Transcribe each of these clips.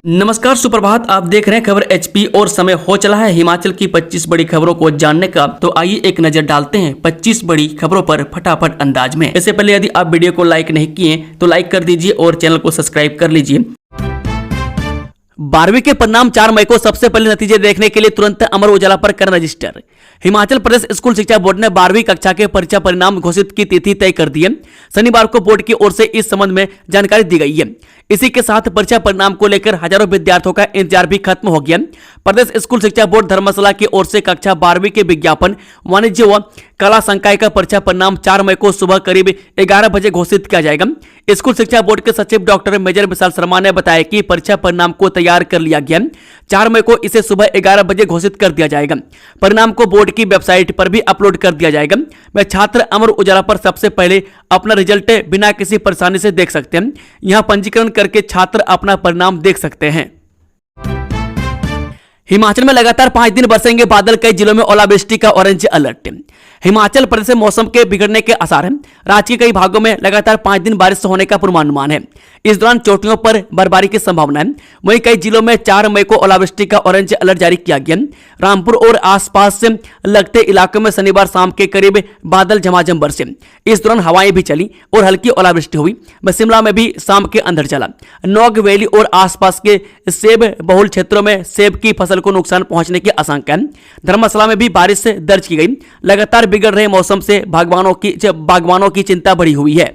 नमस्कार, सुप्रभात। आप देख रहे हैं खबर एचपी और समय हो चला है हिमाचल की 25 बड़ी खबरों को जानने का। तो आइए एक नजर डालते हैं 25 बड़ी खबरों पर फटाफट अंदाज में। इससे पहले यदि आप वीडियो को लाइक नहीं किए तो लाइक कर दीजिए और चैनल को सब्सक्राइब कर लीजिए। 12वीं के परिणाम 4 मई को सबसे पहले नतीजे देखने के लिए तुरंत अमर उजाला पर कर रजिस्टर। हिमाचल प्रदेश स्कूल शिक्षा बोर्ड ने 12वीं कक्षा के परीक्षा परिणाम घोषित की तिथि तय कर दी है। शनिवार को बोर्ड की ओर से इस संबंध में जानकारी दी गई है। इसी के साथ परीक्षा परिणाम को लेकर हजारों विद्यार्थियों का इंतजार भी खत्म हो गया। प्रदेश स्कूल शिक्षा बोर्ड धर्मशाला की ओर से कक्षा 12वीं के विज्ञापन, वाणिज्य व कला संकाय का परीक्षा परिणाम 4 मई को सुबह करीब 11 बजे घोषित किया जाएगा। स्कूल शिक्षा बोर्ड के सचिव डॉक्टर मेजर विशाल शर्मा ने बताया कि परीक्षा परिणाम को तैयार कर लिया गया। 4 मई को इसे सुबह 11 बजे घोषित कर दिया जाएगा। परिणाम को बोर्ड की वेबसाइट पर भी अपलोड कर दिया जाएगा। वह छात्र अमर उजाला पर सबसे पहले अपना रिजल्ट बिना किसी परेशानी से देख सकते हैं। यहां पंजीकरण करके छात्र अपना परिणाम देख सकते हैं। हिमाचल में लगातार 5 दिन बरसेंगे बादल, कई जिलों में ओलावृष्टि का ऑरेंज अलर्ट। हिमाचल प्रदेश में मौसम के बिगड़ने के आसार हैं। राज्य के कई भागों में लगातार 5 दिन बारिश होने का पूर्वानुमान है। इस दौरान चोटियों पर बर्फबारी की संभावना है। वहीं कई जिलों में 4 मई को ओलावृष्टि का ऑरेंज अलर्ट जारी किया गया। रामपुर और आसपास से लगते इलाकों में शनिवार शाम के करीब बादल झमाझम बरसे। इस दौरान हवाएं भी चली और हल्की ओलावृष्टि हुई। शिमला में भी शाम के अंदर चला। नौग वैली और आसपास के सेब बहुल क्षेत्रों में सेब की फसल को नुकसान पहुंचने की आशंका है। धर्मशाला में भी बारिश दर्ज की गई। लगातार बिगड़ रहे मौसम से बागवानों की चिंता बढ़ी हुई है।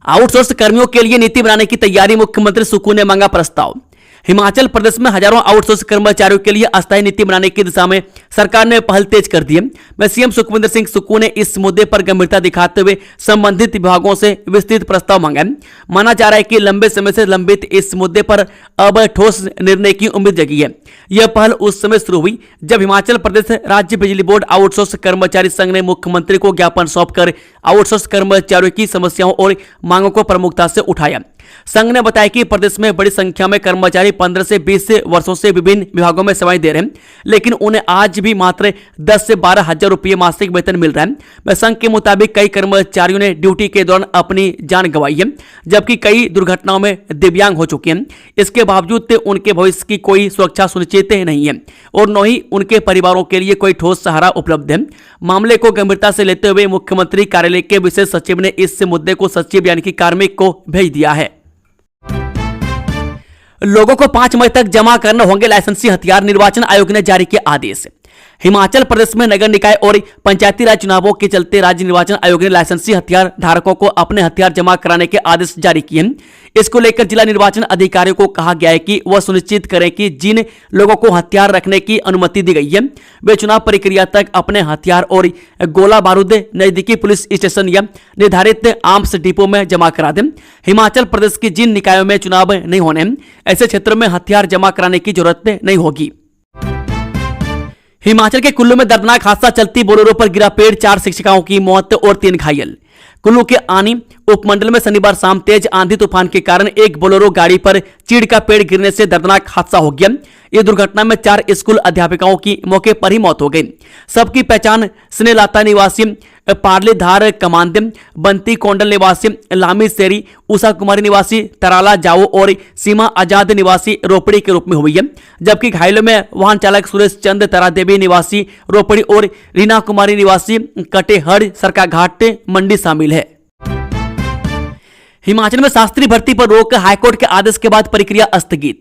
आउटसोर्स कर्मियों के लिए नीति बनाने की तैयारी, मुख्यमंत्री सुक्खू ने मांगा प्रस्ताव। हिमाचल प्रदेश में हजारों आउटसोर्स कर्मचारियों के लिए अस्थायी नीति बनाने की दिशा में सरकार ने पहल तेज कर दी है। सीएम सुखविंदर सिंह सुक्खू ने इस मुद्दे पर गंभीरता दिखाते हुए संबंधित विभागों से विस्तृत प्रस्ताव मांगा है। माना जा रहा है कि लंबे समय से लंबित इस मुद्दे पर अब ठोस निर्णय की उम्मीद जगी है। यह पहल उस समय शुरू हुई जब हिमाचल प्रदेश राज्य बिजली बोर्ड आउटसोर्स कर्मचारी संघ ने मुख्यमंत्री को ज्ञापन सौंपकर आउटसोर्स कर्मचारियों की समस्याओं और मांगों को प्रमुखता से उठाया। संघ ने बताया कि प्रदेश में बड़ी संख्या में कर्मचारी 15 से 20 वर्षों से विभिन्न विभागों में सेवाएं दे रहे हैं, लेकिन उन्हें आज भी मात्र 10 से 12 हजार रुपये मासिक वेतन मिल रहा है। संघ के मुताबिक कई कर्मचारियों ने ड्यूटी के दौरान अपनी जान गंवाई है, जबकि कई दुर्घटनाओं में दिव्यांग हो चुके हैं। इसके बावजूद उनके भविष्य की कोई सुरक्षा सुनिश्चित नहीं है और न ही उनके परिवारों के लिए कोई ठोस सहारा उपलब्ध है। मामले को गंभीरता से लेते हुए मुख्यमंत्री कार्यालय के विशेष सचिव ने इस मुद्दे को सचिव यानी कि कार्मिक को भेज दिया है। लोगों को 5 मई तक जमा करने होंगे लाइसेंसी हथियार, निर्वाचन आयोग ने जारी किए आदेश। हिमाचल प्रदेश में नगर निकाय और पंचायती राज चुनावों के चलते राज्य निर्वाचन आयोग ने लाइसेंसी हथियार धारकों को अपने हथियार जमा कराने के आदेश जारी किए हैं। इसको लेकर जिला निर्वाचन अधिकारियों को कहा गया है कि वह सुनिश्चित करें कि जिन लोगों को हथियार रखने की अनुमति दी गई है वे चुनाव प्रक्रिया तक अपने हथियार और गोला बारूद नजदीकी पुलिस स्टेशन या निर्धारित आर्म्स डिपो में जमा करा दें। हिमाचल प्रदेश की जिन निकायों में चुनाव नहीं होने, ऐसे क्षेत्रों में हथियार जमा कराने की जरूरत नहीं होगी। हिमाचल के कुल्लू में दर्दनाक हादसा, चलती बोलेरो पर गिरा पेड़, 4 शिक्षिकाओं की मौत और 3 घायल। कुल्लू के आनी उपमंडल में शनिवार शाम तेज आंधी तूफान के कारण एक बोलेरो गाड़ी पर चीड़ का पेड़ गिरने से दर्दनाक हादसा हो गया। इस दुर्घटना में 4 स्कूल अध्यापिकाओं की मौके पर ही मौत हो गई। सबकी पहचान स्नेहलता निवासी पार्लेधार कमांदम, बंती कोंडल निवासी लामी सेरी, उषा कुमारी निवासी तराला जाओ और सीमा आजाद निवासी रोपड़ी के रूप में हुई है। जबकि घायलों में वाहन चालक सुरेश चंद तरादेवी निवासी रोपड़ी और रीना कुमारी निवासी कटेहड़ सरकाघाट मंडी शामिल है। हिमाचल में शास्त्री भर्ती पर रोक, हाईकोर्ट के आदेश के बाद प्रक्रिया स्थगित।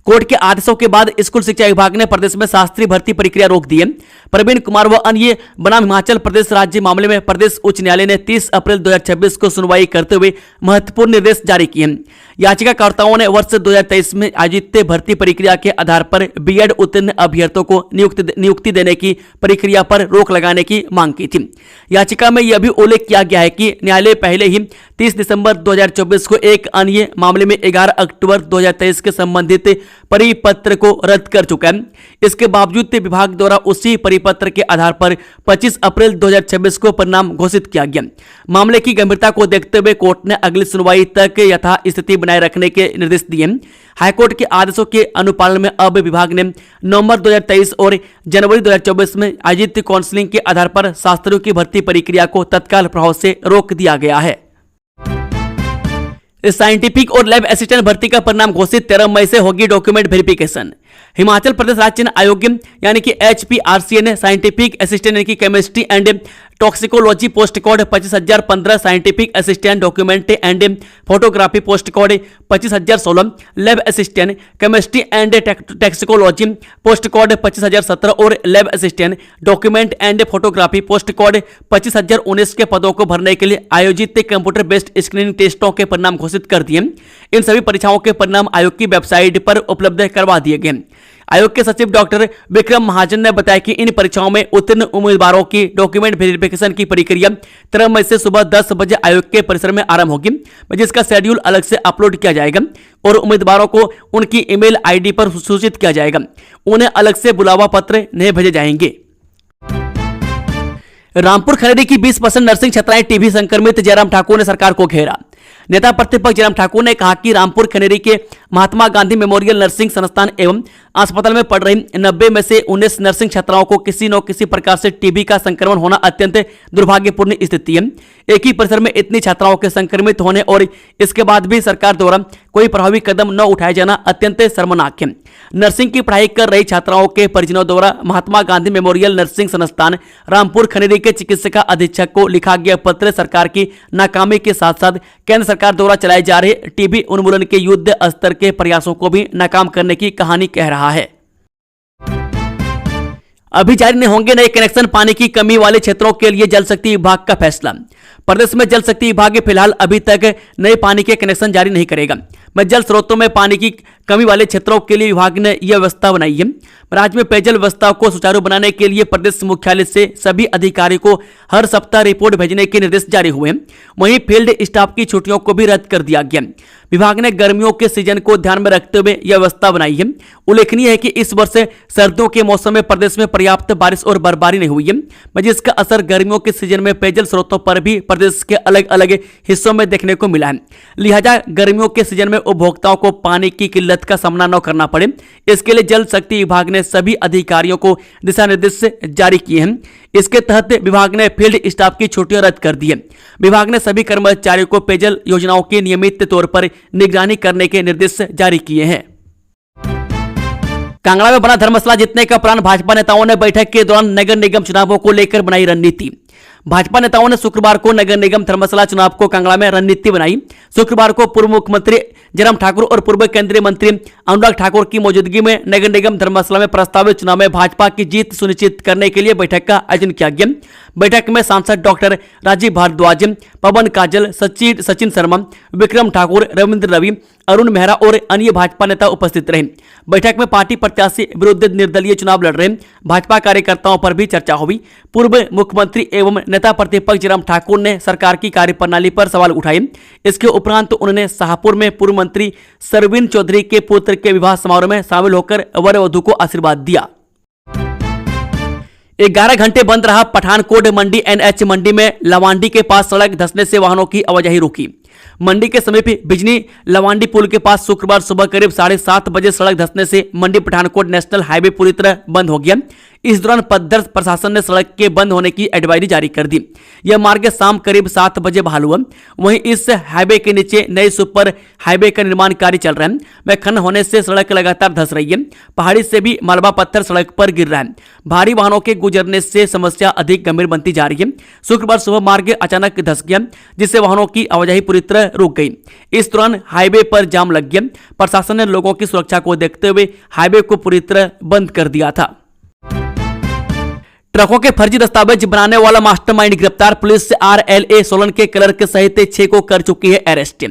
कोर्ट के आदेशों के बाद स्कूल शिक्षा विभाग ने प्रदेश में शास्त्री भर्ती प्रक्रिया रोक दी है। प्रवीण कुमार व अन्य बनाम हिमाचल प्रदेश राज्य मामले में प्रदेश उच्च न्यायालय ने 30 अप्रैल 2026 को सुनवाई करते हुए महत्वपूर्ण निर्देश जारी किए हैं। याचिकाकर्ताओं ने वर्ष 2023 में आयोजित भर्ती प्रक्रिया के आधार पर बीएड उत्तीर्ण अभ्यर्थियों को नियुक्ति देने की प्रक्रिया पर रोक लगाने की मांग की थी। याचिका में यह भी उल्लेख किया गया है कि न्यायालय पहले ही 30 दिसंबर 2024 को एक अन्य मामले में 11 अक्टूबर 2023 के संबंधित परिपत्र को रद्द कर चुका है। इसके बावजूद विभाग द्वारा उसी परिपत्र के आधार पर 25 अप्रैल 2026 को परिणाम घोषित किया गया। मामले की गंभीरता को देखते हुए कोर्ट ने अगली सुनवाई तक यथास्थिति बनाए रखने के निर्देश दिए। हाईकोर्ट के आदेशों के अनुपालन में अब विभाग ने नवंबर 2023 और जनवरी 2024 में आयोजित काउंसलिंग के आधार पर शास्त्रियों की भर्ती प्रक्रिया को तत्काल प्रभाव से रोक दिया गया है। साइंटिफिक और लैब असिस्टेंट भर्ती का परिणाम घोषित, 13 मई से होगी डॉक्यूमेंट वेरिफिकेशन। हिमाचल प्रदेश राज्य चयन आयोग यानी कि HPRCA ने साइंटिफिक असिस्टेंट यानी कि chemistry and toxicology post code 25,015, scientific assistant document and photography post code 25,016, lab assistant chemistry and toxicology post code 25,017 और lab assistant document and photography post code 25,019 के पदों को भरने के लिए आयोजित कंप्यूटर बेस्ड स्क्रीनिंग टेस्टों के परिणाम घोषित कर दिए। इन सभी परीक्षाओं के परिणाम आयोग की वेबसाइट पर उपलब्ध करवा दिए गए। आयोग के सचिव डॉक्टर विक्रम महाजन ने बताया कि इन परीक्षाओं में उत्तीर्ण उम्मीदवारों की डॉक्यूमेंट वेरिफिकेशन की प्रक्रिया 13 मई से सुबह 10 बजे आयोग के परिसर में आरंभ होगी, जिसका शेड्यूल अलग से अपलोड किया जाएगा और उम्मीदवारों को उनकी ईमेल आईडी पर सूचित किया जाएगा। उन्हें अलग से बुलावा पत्र नहीं भेजे जाएंगे। रामपुर खरेड़ी की 20% नर्सिंग छात्राएं टीबी संक्रमित, जयराम ठाकुर ने सरकार को घेरा। नेता प्रतिपक्ष जयराम ठाकुर ने कहा कि रामपुर खनेरी के महात्मा गांधी मेमोरियल नर्सिंग संस्थान एवं अस्पताल में पढ़ रही 90 में से 19 नर्सिंग छात्राओं को किसी न किसी प्रकार से टीबी का संक्रमण होना अत्यंत दुर्भाग्यपूर्ण स्थिति है। एक ही परिसर में इतनी छात्राओं के संक्रमित होने और इसके बाद भी सरकार द्वारा कोई प्रभावी कदम न उठाया जाना अत्यंत शर्मनाक है। नर्सिंग की पढ़ाई कर रही छात्राओं के परिजनों द्वारा महात्मा गांधी मेमोरियल नर्सिंग संस्थान रामपुर खनेरी के चिकित्सा अधीक्षक को लिखा गया पत्र सरकार की नाकामी के साथ साथ केंद्र सरकार द्वारा चलाए जा रहे टीबी उन्मूलन के युद्ध स्तर के प्रयासों को भी नाकाम करने की कहानी कह रहा है। अभी जारी नहीं होंगे नए कनेक्शन, पानी की कमी वाले क्षेत्रों के लिए जल शक्ति विभाग का फैसला। प्रदेश में जल शक्ति विभाग फिलहाल अभी तक नए पानी के कनेक्शन जारी नहीं करेगा। मैं जल स्रोतों में पानी की कमी वाले क्षेत्रों के लिए विभाग ने यह व्यवस्था बनाई है। राज्य में पेयजल व्यवस्था को सुचारू बनाने के लिए प्रदेश मुख्यालय से सभी अधिकारियों को हर सप्ताह रिपोर्ट भेजने के निर्देश जारी हुए हैं। वहीं फील्ड स्टाफ की छुट्टियों को भी रद्द कर दिया गया। विभाग ने गर्मियों के सीजन को ध्यान में रखते हुए यह व्यवस्था बनाई है। उल्लेखनीय है कि इस वर्ष सर्दियों के मौसम में प्रदेश में पर्याप्त बारिश और बर्फबारी नहीं हुई है, जिसका असर गर्मियों के सीजन में पेयजल स्रोतों पर भी प्रदेश के अलग अलग हिस्सों में देखने को मिला है। लिहाजा गर्मियों के सीजन में उपभोक्ताओं को पानी की किल्लत का सामना न करना पड़े, इसके लिए जल शक्ति विभाग ने सभी अधिकारियों को दिशा निर्देश जारी किए हैं। इसके तहत विभाग ने फील्ड स्टाफ की छुट्टियां रद्द कर दी है। विभाग ने सभी कर्मचारियों को पेयजल योजनाओं की नियमित तौर पर निगरानी करने के निर्देश जारी किए हैं। कांगड़ा में बना धर्मशाला जीतने का प्लान, भाजपा नेताओं ने बैठक के दौरान नगर निगम चुनावों को लेकर बनाई रणनीति। भाजपा नेताओं ने शुक्रवार को नगर निगम धर्मशाला चुनाव को कांगड़ा में रणनीति बनाई। शुक्रवार को पूर्व मुख्यमंत्री जयराम ठाकुर और पूर्व केंद्रीय मंत्री अनुराग ठाकुर की मौजूदगी में नगर निगम धर्मशाला में प्रस्तावित चुनाव में भाजपा की जीत सुनिश्चित करने के लिए बैठक का आयोजन किया गया। बैठक में सांसद डॉक्टर राजीव भारद्वाज, पवन काजल, सचिन शर्मा, विक्रम ठाकुर, रविंद्र रवि, अरुण मेहरा और अन्य भाजपा नेता उपस्थित रहे। बैठक में पार्टी प्रत्याशी विरुद्ध निर्दलीय चुनाव लड़ रहे भाजपा कार्यकर्ताओं पर भी चर्चा हुई। पूर्व मुख्यमंत्री एवं नेता प्रतिपक्ष जयराम ठाकुर ने सरकार की कार्यप्रणाली पर सवाल उठाए। इसके उपरांत उन्होंने शाहपुर में पूर्व मंत्री सरवीन चौधरी के पुत्र के विवाह समारोह में शामिल होकर वर वधू को आशीर्वाद दिया। 11 घंटे बंद रहा पठानकोट मंडी NH मंडी में लवांडी के पास सड़क धंसने से वाहनों की आवाजाही रुकी। मंडी के समीप बिजनी लवांडी पुल के पास शुक्रवार सुबह करीब 7:30 बजे सड़क धंसने से मंडी पठानकोट नेशनल हाईवे पूरी तरह बंद हो गया। इस दौरान पद्धर प्रशासन ने सड़क के बंद होने की एडवाइजरी जारी कर दी। यह मार्ग शाम करीब 7 बजे बहाल हुआ। वहीं इस हाईवे के नीचे नए सुपर हाईवे का निर्माण कार्य चल रहा है। वह खनन होने से सड़क लगातार धंस रही है। पहाड़ी से भी मलबा पत्थर सड़क पर गिर रहा है। भारी वाहनों के गुजरने से समस्या अधिक गंभीर बनती जा रही है। शुक्रवार सुबह मार्ग अचानक धंस गया, जिससे वाहनों की आवाजाही पूरी तरह रुक गई। इस दौरान हाईवे पर जाम लग गया। प्रशासन ने लोगों की सुरक्षा को देखते हुए हाईवे को पूरी तरह बंद कर दिया था। ट्रकों के फर्जी दस्तावेज बनाने वाला मास्टरमाइंड गिरफ्तार, पुलिस RLA सोलन के क्लर्क सहित 6 को कर चुकी है अरेस्ट।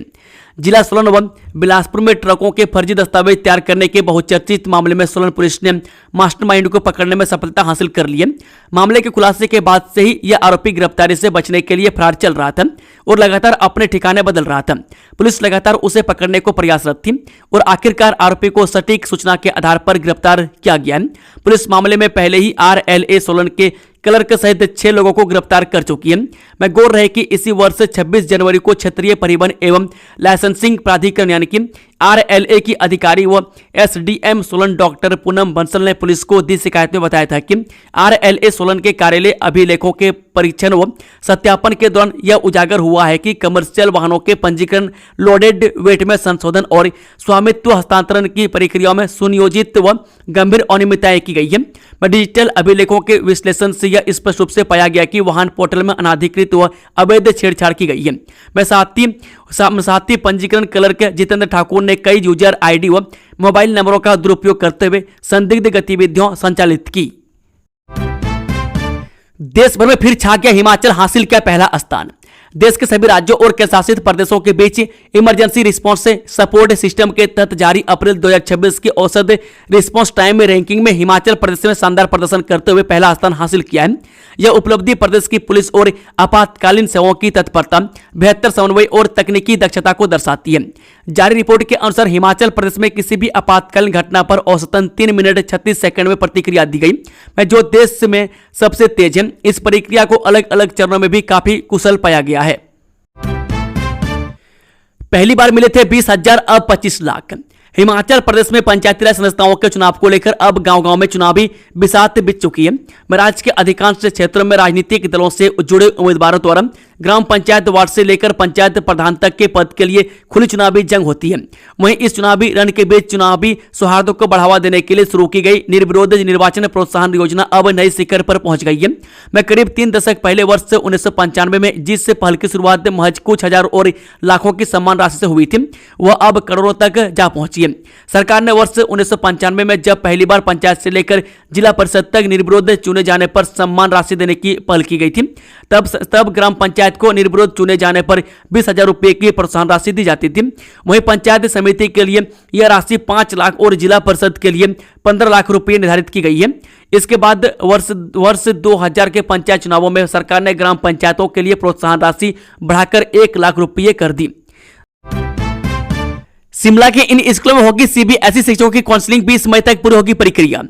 जिला सोलन व बिलासपुर में ट्रकों के फर्जी दस्तावेज तैयार करने के बहुचर्चित मामले में सोलन पुलिस ने मास्टरमाइंड को पकड़ने में सफलता हासिल कर ली है। मामले के खुलासे के बाद से ही यह आरोपी गिरफ्तारी से बचने के लिए फरार चल रहा था और लगातार अपने ठिकाने बदल रहा था। पुलिस लगातार उसे पकड़ने को प्रयासरत थी और आखिरकार आरोपी को सटीक सूचना के आधार पर गिरफ्तार किया गया। पुलिस मामले में पहले ही RLA सोलन के क्लर्क सहित 6 लोगों को गिरफ्तार कर चुकी है। मैं गौर रहे कि इसी वर्ष 26 जनवरी को क्षेत्रीय परिवहन एवं लाइसेंसिंग प्राधिकरण यानी कि RLA की अधिकारी व SDM सोलन डॉक्टर पूनम बंसल ने पुलिस को दी शिकायत में बताया था कि RLA सोलन के कार्यालय अभिलेखों के परीक्षण व सत्यापन के दौरान यह उजागर हुआ है कि कमर्शियल वाहनों के पंजीकरण, लोडेड वेट में संशोधन और स्वामित्व हस्तांतरण की प्रक्रियाओं में सुनियोजित व गंभीर अनियमितताएं की गई है। डिजिटल अभिलेखों के विश्लेषण से यह स्पष्ट रूप से पाया गया कि वाहन पोर्टल में अनाधिकृत व अवैध छेड़छाड़ की गई है। मैं साथ ही पंजीकरण क्लर्क जितेंद्र ठाकुर ने कई यूजर ID व मोबाइल नंबरों का दुरुपयोग करते हुए संदिग्ध गतिविधियों संचालित की। देश भर में फिर छा गया हिमाचल, हासिल किया पहला स्थान। देश के सभी राज्यों और केंद्र शासित प्रदेशों के बीच इमरजेंसी रिस्पांस सपोर्ट सिस्टम के तहत जारी अप्रैल 2026 की औसत रिस्पांस टाइम रैंकिंग में हिमाचल प्रदेश ने शानदार प्रदर्शन करते हुए पहला स्थान हासिल किया है। यह उपलब्धि प्रदेश की पुलिस और आपातकालीन सेवाओं की तत्परता, बेहतर समन्वय और तकनीकी दक्षता को दर्शाती है। जारी रिपोर्ट के अनुसार हिमाचल प्रदेश में किसी भी आपातकालीन घटना पर औसतन 3 मिनट 36 सेकंड में प्रतिक्रिया दी गई, जो देश में सबसे तेज है। इस प्रक्रिया को अलग अलग चरणों में भी काफी कुशल पाया गया है। पहली बार मिले थे 20,000, अब 25 लाख। हिमाचल प्रदेश में पंचायती राज संस्थाओं के चुनाव को लेकर अब गांव-गांव में चुनावी बिसात बिछ चुकी है। राज्य के अधिकांश क्षेत्रों में राजनीतिक दलों से जुड़े उम्मीदवारों द्वारा ग्राम पंचायत वार्ड से लेकर पंचायत प्रधान तक के पद के लिए खुली चुनावी जंग होती है। वहीं इस चुनावी रण के बीच चुनावी सौहार्द को बढ़ावा देने के लिए शुरू की गई निर्विरोध निर्वाचन प्रोत्साहन योजना अब नई शिखर पर पहुंच गई है। मैं करीब 3 दशक पहले वर्ष 1995 में जिस पहल की शुरुआत महज कुछ हजार और लाखों की सम्मान राशि से हुई थी, वह अब करोड़ों तक जा पहुंची है। सरकार ने वर्ष 1995 में जब पहली बार पंचायत से लेकर जिला परिषद तक निर्विरोध चुने जाने पर सम्मान राशि देने की पहल की गई थी, तब ग्राम पंचायत को निर्विरोध चुने जाने पर 20,000 रुपए की प्रोत्साहन राशि दी जाती थी। वहीं पंचायत समिति के लिए यह राशि 5 लाख और जिला परिषद के लिए 15 लाख रुपए निर्धारित की गई है। इसके बाद वर्ष 2000 के पंचायत चुनावों में सरकार ने ग्राम पंचायतों के लिए प्रोत्साहन राशि बढ़ाकर 1 लाख रुपए कर दी। शिमला के इन स्कूलों में होगी CBSE शिक्षकों की काउंसलिंग, 20 मई तक पूरी होगी प्रक्रिया।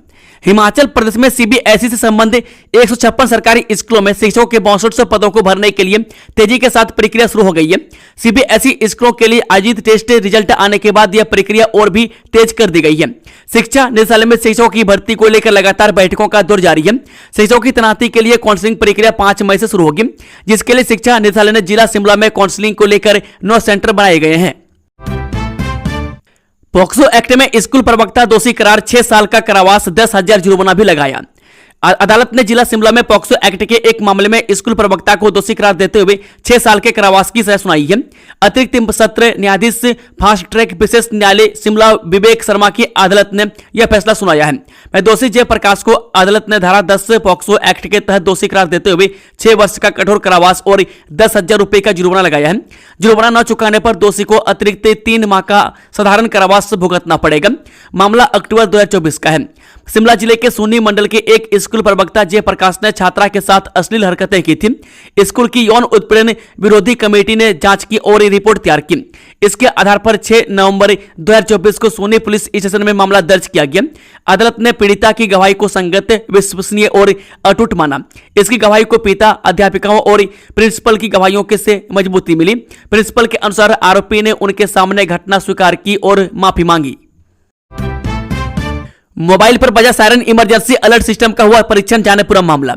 हिमाचल प्रदेश में CBSE से संबंधित 156 सरकारी स्कूलों में शिक्षकों के 6200 पदों को भरने के लिए तेजी के साथ प्रक्रिया शुरू हो गई है। CBSE स्कूलों के लिए आयोजित टेस्ट रिजल्ट आने के बाद यह प्रक्रिया और भी तेज कर दी गई है। शिक्षा निदेशालय में शिक्षकों की भर्ती को लेकर लगातार बैठकों का दौर जारी है। शिक्षकों की तैनाती के लिए काउंसलिंग प्रक्रिया 5 मई से शुरू होगी, जिसके लिए शिक्षा निदेशालय ने जिला शिमला में काउंसलिंग को लेकर 9 सेंटर बनाए गए हैं। पॉक्सो एक्ट में स्कूल प्रवक्ता दोषी करार, 6 साल का कारावास, 10,000 जुर्माना भी लगाया। अदालत ने जिला शिमला में पॉक्सो एक्ट के एक मामले में स्कूल प्रवक्ता को दोषी करार देते हुए 6 साल के कारावास की सजा सुनाई है। अतिरिक्त सत्र न्यायाधीश फास्ट ट्रैक विशेष न्यायालय शिमला विवेक शर्मा की अदालत ने यह फैसला सुनाया है। दोषी जयप्रकाश को अदालत ने धारा 10 पॉक्सो एक्ट के तहत दोषी करार देते हुए 6 वर्ष का कठोर कारावास और 10,000 रुपए का जुर्माना लगाया है। जुर्माना न चुकाने पर दोषी को अतिरिक्त 3 माह का साधारण कारावास भुगतना पड़ेगा। मामला अक्टूबर 2024 का है। शिमला जिले के सूनी मंडल के एक स्कूल प्रवक्ता जयप्रकाश ने छात्रा के साथ अश्लील हरकतें की थी। स्कूल की यौन उत्पीड़न विरोधी कमेटी ने जांच की और रिपोर्ट तैयार की। इसके आधार पर 6 नवंबर 2024 को सूनी पुलिस स्टेशन में मामला दर्ज किया गया। अदालत ने पीड़िता की गवाही को संगत, विश्वसनीय और अटूट माना। इसकी गवाही को पिता, अध्यापिकाओं और प्रिंसिपल की गवाहियों के से मजबूती मिली। प्रिंसिपल के अनुसार आरोपी ने उनके सामने घटना स्वीकार की और माफी मांगी। मोबाइल पर बजा सायरन, इमरजेंसी अलर्ट सिस्टम का हुआ परीक्षण, जाने पूरा मामला।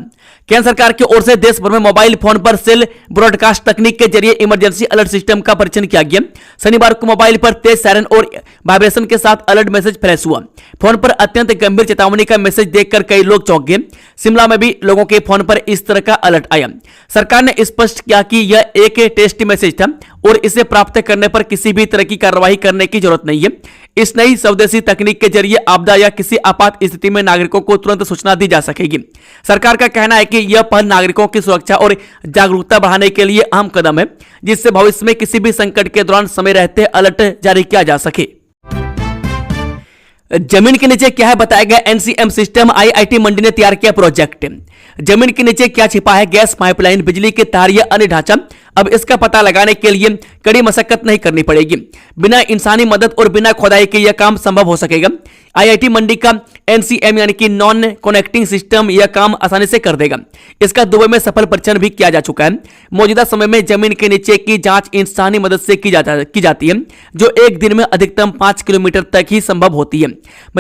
केंद्र सरकार की ओर से देश भर में मोबाइल फोन पर सेल ब्रॉडकास्ट तकनीक के जरिए इमरजेंसी अलर्ट सिस्टम का परीक्षण किया गया। शनिवार को मोबाइल पर तेज सायरन और वाइब्रेशन के साथ अलर्ट मैसेज फ्लैश हुआ। फोन पर अत्यंत गंभीर चेतावनी का मैसेज देखकर कई लोग चौंक गए। शिमला में भी लोगों के फोन पर इस तरह का अलर्ट आया। सरकार ने स्पष्ट किया कि यह एक टेस्ट मैसेज था और इसे प्राप्त करने पर किसी भी तरह की कार्रवाई करने की जरूरत नहीं है। इस नई स्वदेशी तकनीक के जरिए आपदा या किसी आपात स्थिति में नागरिकों को तुरंत सूचना दी जा सकेगी। सरकार का कहना है कि यह पहल नागरिकों की सुरक्षा और जागरूकता बढ़ाने के लिए अहम कदम है, जिससे भविष्य में किसी भी संकट के दौरान समय रहते अलर्ट जारी किया जा सके। जमीन के नीचे क्या है, बताया गया NCM सिस्टम। IIT मंडी ने तैयार किया प्रोजेक्ट। जमीन के नीचे क्या छिपा है, गैस पाइपलाइन, बिजली के तार या अन्य ढांचा। अब इसका पता लगाने के लिए कड़ी मशक्कत नहीं करनी पड़ेगी। बिना इंसानी मदद और बिना खुदाई के यह काम संभव हो सकेगा। आईआईटी मंडी का एनसीएम यानी कि नॉन कनेक्टिंग सिस्टम यह काम आसानी से कर देगा। इसका दुबई में सफल परीक्षण भी किया जा चुका है। मौजूदा समय में जमीन के नीचे की जांच इंसानी मदद से की जाती है, जो एक दिन में अधिकतम 5 किलोमीटर तक ही संभव होती है,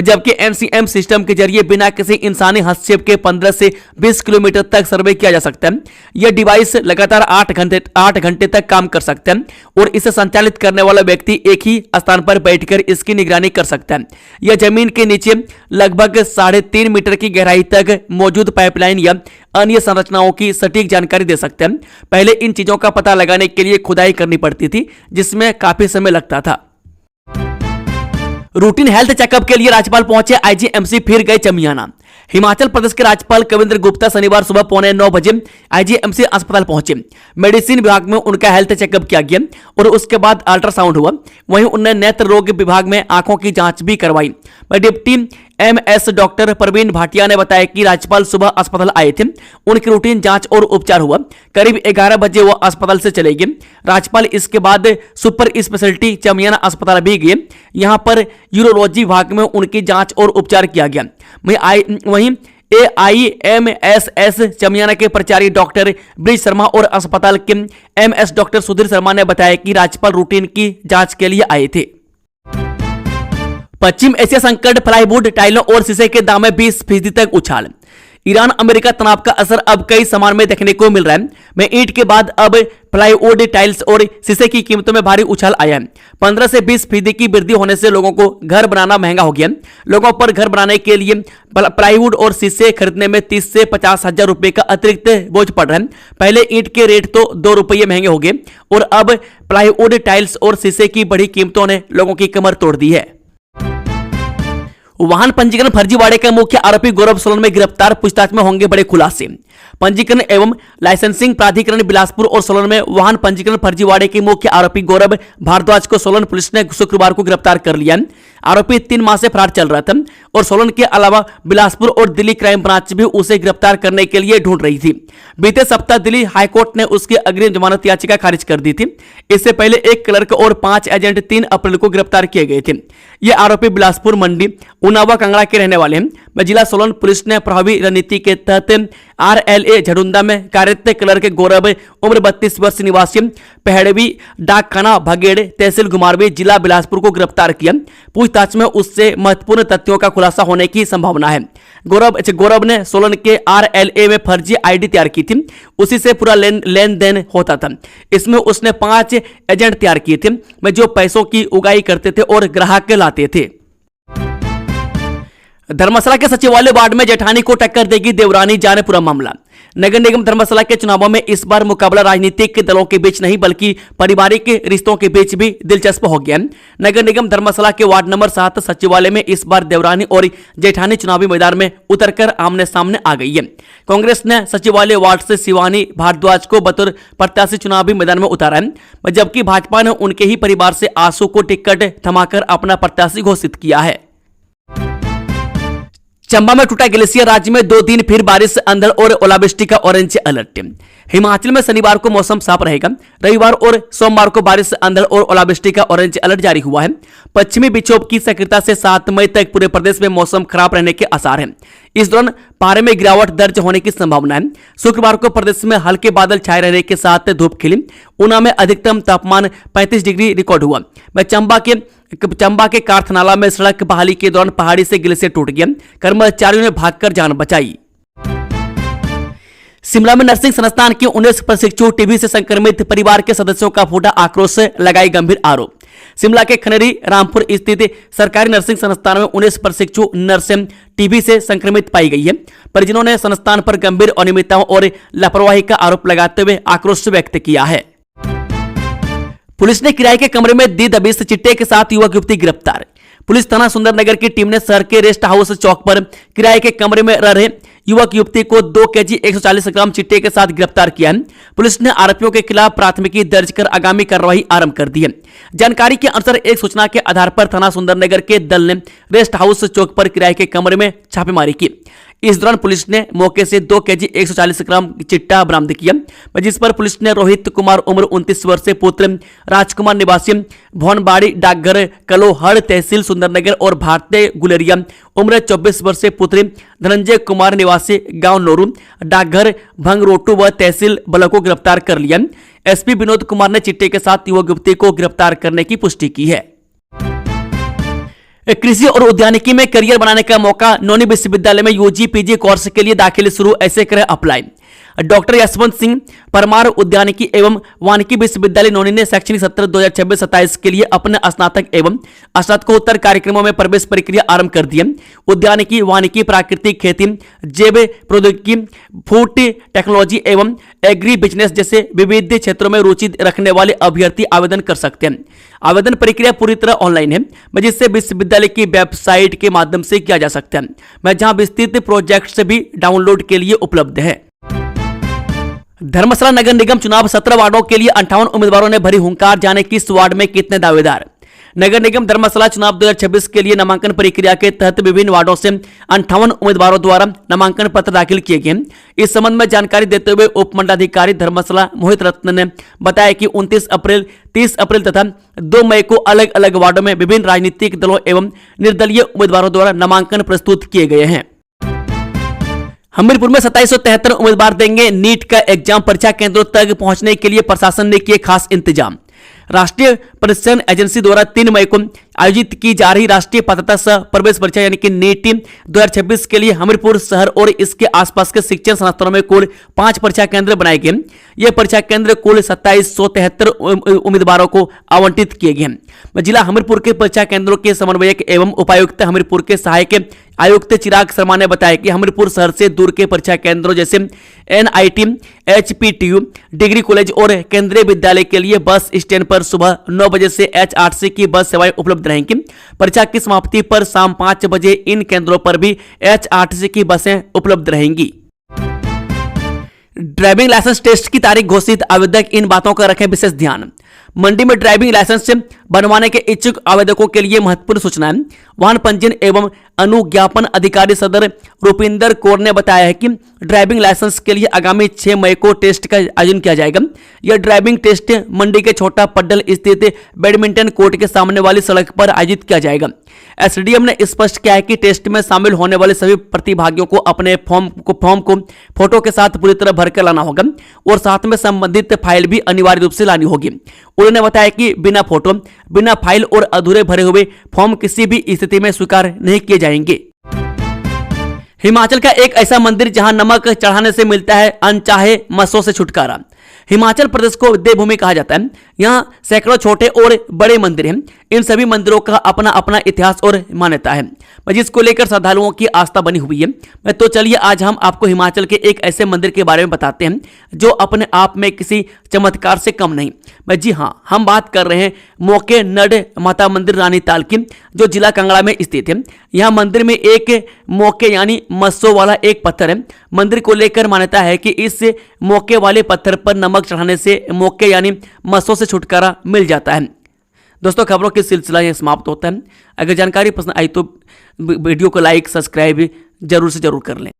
जबकि एनसीएम सिस्टम के जरिए बिना किसी इंसानी हस्तक्षेप के 15 से 20 किलोमीटर तक सर्वे किया जा सकता है। यह डिवाइस लगातार 8 घंटे तक काम कर सकता है और इसे संचालित करने वाला व्यक्ति एक ही स्थान पर बैठकर इसकी निगरानी कर सकता है। यह जमीन के नीचे लगभग 3.5 मीटर की गहराई तक मौजूद पाइपलाइन या अन्य संरचनाओं की सटीक जानकारी दे सकते हैं। पहले इन चीजों का पता लगाने के लिए खुदाई करनी पड़ती थी, जिसमें काफी समय लगता था। रूटीन हेल्थ चेकअप के लिए राज्यपाल पहुंचे आईजीएमसी, फिर गए चमियाना। हिमाचल प्रदेश के राज्यपाल कविंद्र गुप्ता शनिवार सुबह 8:45 बजे आईजीएमसी अस्पताल पहुंचे। मेडिसिन विभाग में उनका हेल्थ चेकअप किया गया और उसके बाद अल्ट्रासाउंड हुआ। वहीं उन्होंने नेत्र रोग विभाग में आंखों की जांच भी करवाई। Deputy MS doctor Praveen Bhatia ने बताया कि राज्यपाल सुबह अस्पताल आए थे, उनकी रूटीन जांच और उपचार हुआ। करीब 11 बजे वो अस्पताल से चले गए। राज्यपाल इसके बाद सुपर स्पेशलिटी चमियाना अस्पताल भी गए। यहां पर यूरोलॉजी विभाग में उनकी जांच और उपचार किया गया। वहीं AIMSS चमियाना के प्राचार्य डॉक्टर ब्रिज शर्मा और अस्पताल के एमएस डॉक्टर सुधीर शर्मा ने बताया कि राज्यपाल रूटीन की जांच के लिए आए थे। पश्चिम एशिया संकट, प्लाईवुड, टाइलों और शीशे के दाम में 20% तक उछाल। ईरान अमेरिका तनाव का असर अब कई सामान में देखने को मिल रहा है। में ईंट के बाद अब प्लाईवुड, टाइल्स और शीशे की कीमतों में भारी उछाल आया है। 15 से 20% की वृद्धि होने से लोगों को घर बनाना महंगा हो गया। लोगों पर घर बनाने के लिए प्लाईवुड और शीशे खरीदने में 30 से 50 हजार रुपए का अतिरिक्त बोझ पड़ रहा है। पहले ईंट के रेट तो 2 रुपये महंगे हो गए और अब प्लाईवुड, टाइल्स और शीशे की बढ़ी कीमतों ने लोगों की कमर तोड़ दी है। वाहन पंजीकरण फर्जीवाड़े का मुख्य आरोपी गौरव सोलन में गिरफ्तार, पूछताछ में होंगे बड़े खुलासे। पंजीकरण एवं लाइसेंसिंग प्राधिकरण बिलासपुर और सोलन में वाहन पंजीकरण फर्जीवाड़े के मुख्य आरोपी गौरव भारद्वाज को सोलन पुलिस ने शुक्रवार को गिरफ्तार कर लिया। आरोपी 3 माह से फरार चल रहा था और सोलन के अलावा बिलासपुर और दिल्ली क्राइम ब्रांच भी उसे गिरफ्तार करने के लिए ढूंढ रही थी। बीते सप्ताह दिल्ली हाईकोर्ट ने उसकी अग्रिम जमानत याचिका खारिज कर दी थी। इससे पहले एक क्लर्क और 5 एजेंट 3 अप्रैल को गिरफ्तार किए गए थे। ये आरोपी बिलासपुर, मंडी, उनावा, कांगड़ा के रहने वाले हैं। जिला सोलन पुलिस ने प्रभावी रणनीति के तहत RLA झडुंदा में कार्यरत क्लर्क गौरव, उम्र 32 वर्ष, निवासी पहड़वी, डाकखाना भगेड़, तहसील घुमारवी, जिला बिलासपुर को गिरफ्तार किया। पूछताछ में उससे महत्वपूर्ण तथ्यों का खुलासा होने की संभावना है। गौरव ने सोलन के RLA में फर्जी ID तैयार की थी। उसी से पूरा लेन देन होता था। इसमें उसने 5 एजेंट तैयार किए थे, जो पैसों की उगाही करते थे और ग्राहक लाते थे। धर्मशाला के सचिवालय वार्ड में जेठानी को टक्कर देगी देवरानी, जाने पूरा मामला। नगर निगम धर्मशाला के चुनावों में इस बार मुकाबला राजनीतिक दलों के बीच नहीं बल्कि पारिवारिक रिश्तों के बीच भी दिलचस्प हो गया। नगर निगम धर्मशाला के वार्ड नंबर 7 सचिवालय में इस बार देवरानी और जेठानी चुनावी मैदान में उतरकर आमने सामने आ गई है। कांग्रेस ने सचिवालय वार्ड से शिवानी भारद्वाज को बतौर प्रत्याशी चुनावी मैदान में उतारा है, जबकि भाजपा ने उनके ही परिवार से आंसू को टिकट थमाकर अपना प्रत्याशी घोषित किया है। चंबा में टूटा ग्लेशियर, राज्य में 2 दिन फिर बारिश, अंधड़ और ओलावृष्टि का ऑरेंज अलर्ट। हिमाचल में शनिवार को मौसम साफ रहेगा। रविवार और सोमवार को बारिश, अंधड़ और ओलावृष्टि का ऑरेंज अलर्ट जारी हुआ है। पश्चिमी विक्षोभ की सक्रियता से 7 मई तक पूरे प्रदेश में मौसम खराब रहने के आसार हैं। इस दौरान पारे में गिरावट दर्ज होने की संभावना है। शुक्रवार को प्रदेश में हल्के बादल छाए रहने के साथ धूप खिली। ऊना में अधिकतम तापमान 35 डिग्री रिकॉर्ड हुआ। चंबा के कारथनाला में सड़क बहाली के दौरान पहाड़ी से ग्लेशियर टूट गया। कर्मचारियों ने भागकर जान बचाई। शिमला में नर्सिंग संस्थान के 19 प्रशिक्षु टीबी से संक्रमित, परिवार के सदस्यों का फूटा आक्रोश, लगाई गंभीर आरोप। शिमला के खनेरी रामपुर स्थित सरकारी नर्सिंग संस्थान में 19 प्रशिक्षु नर्सें टीबी से संक्रमित पाई गई है। परिजनों ने संस्थान पर गंभीर अनियमितताओं और लापरवाही का आरोप लगाते हुए आक्रोश व्यक्त किया है। पुलिस ने किराए के कमरे में दी दबिश, चिट्टे के साथ युवक युवती गिरफ्तार। पुलिस थाना सुंदरनगर की टीम ने शहर के रेस्ट हाउस चौक पर किराए के कमरे में रह रहे युवक युवती को 2 केजी 140 ग्राम चिट्टे के साथ गिरफ्तार किया है। पुलिस ने आरोपियों के खिलाफ प्राथमिकी दर्ज कर आगामी कार्रवाई आरंभ कर दी है। जानकारी के अनुसार एक सूचना के आधार पर थाना सुंदरनगर के दल ने रेस्ट हाउस चौक पर किराए के कमरे में छापेमारी की। इस दौरान पुलिस ने मौके से 2 केजी 140 ग्राम चिट्टा बरामद किया, जिस पर पुलिस ने रोहित कुमार उम्र 29 वर्ष से पुत्र राजकुमार निवासी भवनबाड़ी डाकघर कलोहड़ तहसील सुंदरनगर और भारतीय गुलेरिया उम्र 24 वर्ष से पुत्र धनंजय कुमार निवासी गांव नोरू डाकघर भंगरोटू व तहसील बल को गिरफ्तार कर लिया। एसपी विनोद कुमार ने चिट्टे के साथ युवक युवती को गिरफ्तार करने की पुष्टि की है। कृषि और उद्यानिकी में करियर बनाने का मौका, नौनी विश्वविद्यालय में यूजी पीजी कोर्स के लिए दाखिले शुरू, ऐसे करें अप्लाई। डॉक्टर यशवंत सिंह परमार उद्यानिकी एवं वानिकी विश्वविद्यालय नौनी ने शैक्षणिक सत्र 2026-27 के लिए अपने स्नातक एवं स्नातकोत्तर कार्यक्रमों में प्रवेश प्रक्रिया आरंभ कर दी है। उद्यानिकी, वानिकी, प्राकृतिक खेती, जैव प्रौद्योगिकी, फूड टेक्नोलॉजी एवं एग्री बिजनेस जैसे विविध क्षेत्रों में रुचि रखने वाले अभ्यर्थी आवेदन कर सकते हैं। आवेदन प्रक्रिया पूरी तरह ऑनलाइन है, जिससे विश्वविद्यालय की वेबसाइट के माध्यम से किया जा सकता है, जहां विस्तृत प्रोजेक्ट्स भी डाउनलोड के लिए उपलब्ध है। धर्मशाला नगर निगम चुनाव 17 वार्डों के लिए 58 उम्मीदवारों ने भरी हुंकार, जाने किस वार्ड में कितने दावेदार। नगर निगम धर्मशाला चुनाव 2026 के लिए नामांकन प्रक्रिया के तहत विभिन्न वार्डों से 58 उम्मीदवारों द्वारा नामांकन पत्र दाखिल किए गए। इस संबंध में जानकारी देते हुए उप मंडलाधिकारी धर्मशाला मोहित रत्न ने बताया कि 29 अप्रैल, 30 अप्रैल तथा 2 मई को अलग अलग वार्डों में विभिन्न राजनीतिक दलों एवं निर्दलीय उम्मीदवारों द्वारा नामांकन प्रस्तुत किए गए हैं। हमीरपुर में 2773 उम्मीदवार देंगे नीट का एग्जाम, परीक्षा केंद्रों तक पहुंचने के लिए प्रशासन ने किए खास इंतजाम। राष्ट्रीय परीक्षण एजेंसी द्वारा 3 मई को आयोजित की जा रही राष्ट्रीय पात्रता सह प्रवेश परीक्षा यानी कि नीट 2026 के लिए हमीरपुर शहर और इसके आसपास के शिक्षण संस्थानों में कुल 5 परीक्षा केंद्र बनाए गए। ये परीक्षा केंद्र कुल 2773 उम्मीदवारों को आवंटित किए गए हैं। जिला हमीरपुर के परीक्षा केंद्रों के समन्वयक एवं उपायुक्त हमीरपुर के सहायक आयुक्त चिराग शर्मा ने बताया कि हमीरपुर शहर से दूर के परीक्षा केंद्रों जैसे NIT, HPTU, डिग्री कॉलेज और केंद्रीय विद्यालय के लिए बस स्टैंड पर सुबह 9 बजे से H8C की बस सेवाएं उपलब्ध रहेंगी। परीक्षा की समाप्ति पर शाम 5 बजे इन केंद्रों पर भी H8C की बसें उपलब्ध रहेंगी। ड्राइविंग लाइसेंस टेस्ट की तारीख घोषित, आवेदक इन बातों का रखें विशेष ध्यान। मंडी में ड्राइविंग लाइसेंस बनवाने के इच्छुक आवेदकों के लिए महत्वपूर्ण सूचना है। वाहन पंजीयन एवं अनुज्ञापन अधिकारी सदर रूपिंदर कौर ने बताया है कि ड्राइविंग लाइसेंस के लिए आगामी 6 मई को टेस्ट का आयोजन किया जाएगा। यह ड्राइविंग टेस्ट मंडी के छोटा पड्डल स्थित बैडमिंटन कोर्ट के सामने वाली सड़क पर आयोजित किया जाएगा। एसडीएम ने स्पष्ट किया है कि टेस्ट में शामिल होने वाले सभी प्रतिभागियों को अपने फॉर्म को फोटो के साथ पूरी तरह भरकर लाना होगा और साथ में संबंधित फाइल भी अनिवार्य रूप से लानी होगी। उन्होंने बताया कि बिना फोटो, बिना फाइल और अधूरे भरे हुए फॉर्म किसी भी स्थिति में स्वीकार नहीं किए जाएंगे। हिमाचल का एक ऐसा मंदिर जहां नमक चढ़ाने से मिलता है अनचाहे मसों से छुटकारा। हिमाचल प्रदेश को देवभूमि कहा जाता है। यहाँ सैकड़ों छोटे और बड़े मंदिर हैं। इन सभी मंदिरों का अपना अपना इतिहास और मान्यता है, जिसको लेकर श्रद्धालुओं की आस्था बनी हुई है। तो चलिए आज हम आपको हिमाचल के एक ऐसे मंदिर के बारे में बताते हैं जो अपने आप में किसी चमत्कार से कम नहीं। जी हाँ, हम बात कर रहे हैं मोके नड माता मंदिर रानीताल की, जो जिला कांगड़ा में स्थित है। यहाँ मंदिर में एक मोके यानी मस्सों वाला एक पत्थर है। मंदिर को लेकर मान्यता है कि इस मोके वाले पत्थर पर नमक चढ़ाने से मोके यानी मस्सों से छुटकारा मिल जाता है। दोस्तों, खबरों की सिलसिला यह समाप्त होता है। अगर जानकारी पसंद आई तो वीडियो को लाइक, सब्सक्राइब जरूर से जरूर कर लें।